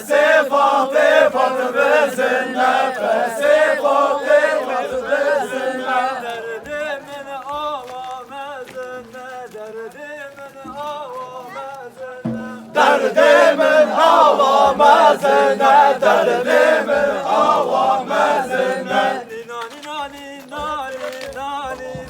Sıfatı fatı bezinle, sıfatı fatı bezinle. Derdimin avamezine, derdimin avamezine. Derdimin avamezine, derdimin avamezine. Nina nina nina nina nina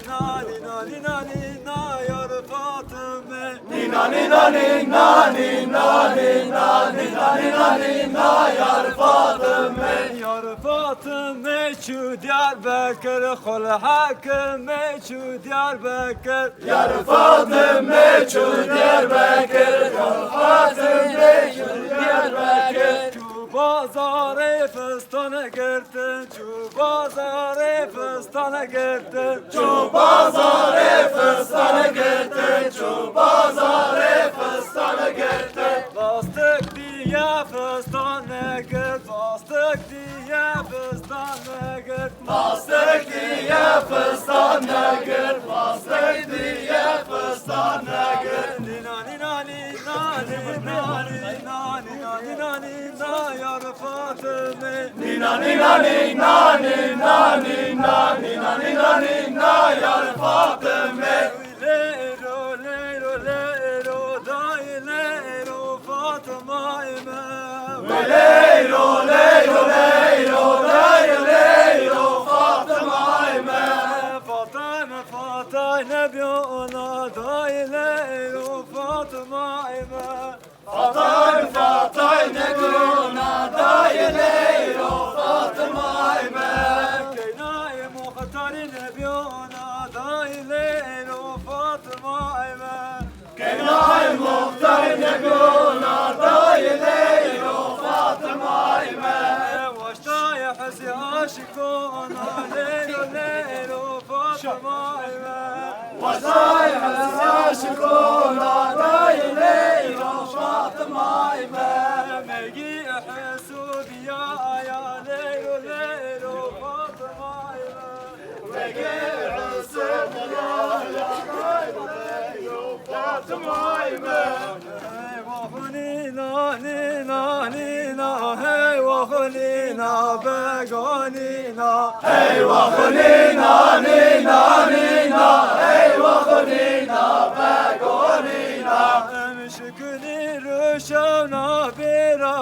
nina nina nina yar Fatıme. Nina nina nina nina nina nina nina nina yar Fatıme. Yar Fatıme şu Diyarbakır kul hakime şu Diyarbakır. Yar Fatıme şu Diyarbakır, yar Fatıme şu Diyarbakır. Şu bazarı fıstana girdin, şu bazarı fıstana girdin. Şu pazarı fıstana gitti, şu pazarı fıstana gitti. Bastık diye fıstana git, bastık diye fıstana git. Bastık diye fıstana gir, bastık diye fıstana gir. Nina nina nina nina nina nina nina nina yar Fatıme. Nina nina nina nina nina nina nina nina yar Fatıme. Leylo leylo leylo day leylo Fatıma'yme. Leylo leylo leylo leylo leylo Fatıma'yme. Fatıma Fatıma biyona day leylo Fatıma'yme. Fatay fatay ne guna dayı leylo Fatıma'yme. Keynay muhtarın biyona day leylo Fatıma'yme. Kenay muhtar ne guna dayı leylo Fatıma'yme. Başta hasi aşkına leylo leylo Fatıma'yme. Vazay aşıkına dayı leylo Fatıma'yme. Megi Hasudiya ya leylo leylo Fatıma'yme. Hey vahunina nina nina hey vahunina begonina. Eyvah nina nina nina, eyvah nina begonina. Emşükünü rüşevna bira,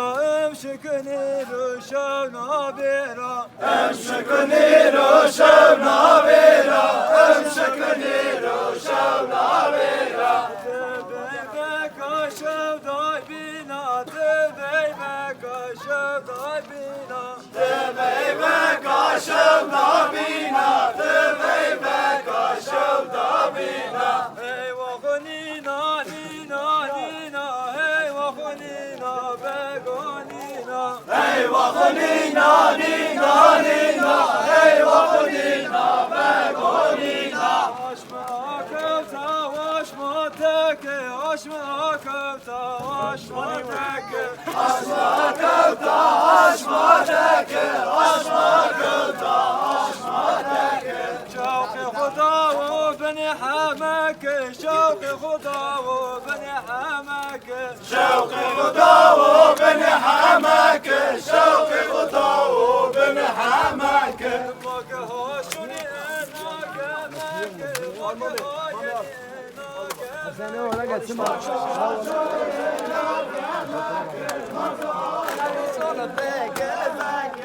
emşükünü rüşevna bira. Emşikni roşevna vera, emşikni roşevna vera. Tebeybe kaşev day bina, tebeybe kaşev day bina. Tebeybe kaşevna bina, tebeybe kaşevna bina. Hey vahunina nina nina, hey vahunina begonina. Eyvah nina nina nina, eyvah nina begonina. Aşma akıpta, aşma teke, aşma akıpta, aşma teke. Aşma kılta, aşma teke, aşma kılta, aşma teke. شوقي خضاو بني حماك شوقي خضاو بني حماك شوقي غداو بن حماك، شوقي غداو بن حماك. ماك هاشوني اناك ماك ماك هاشوني اناك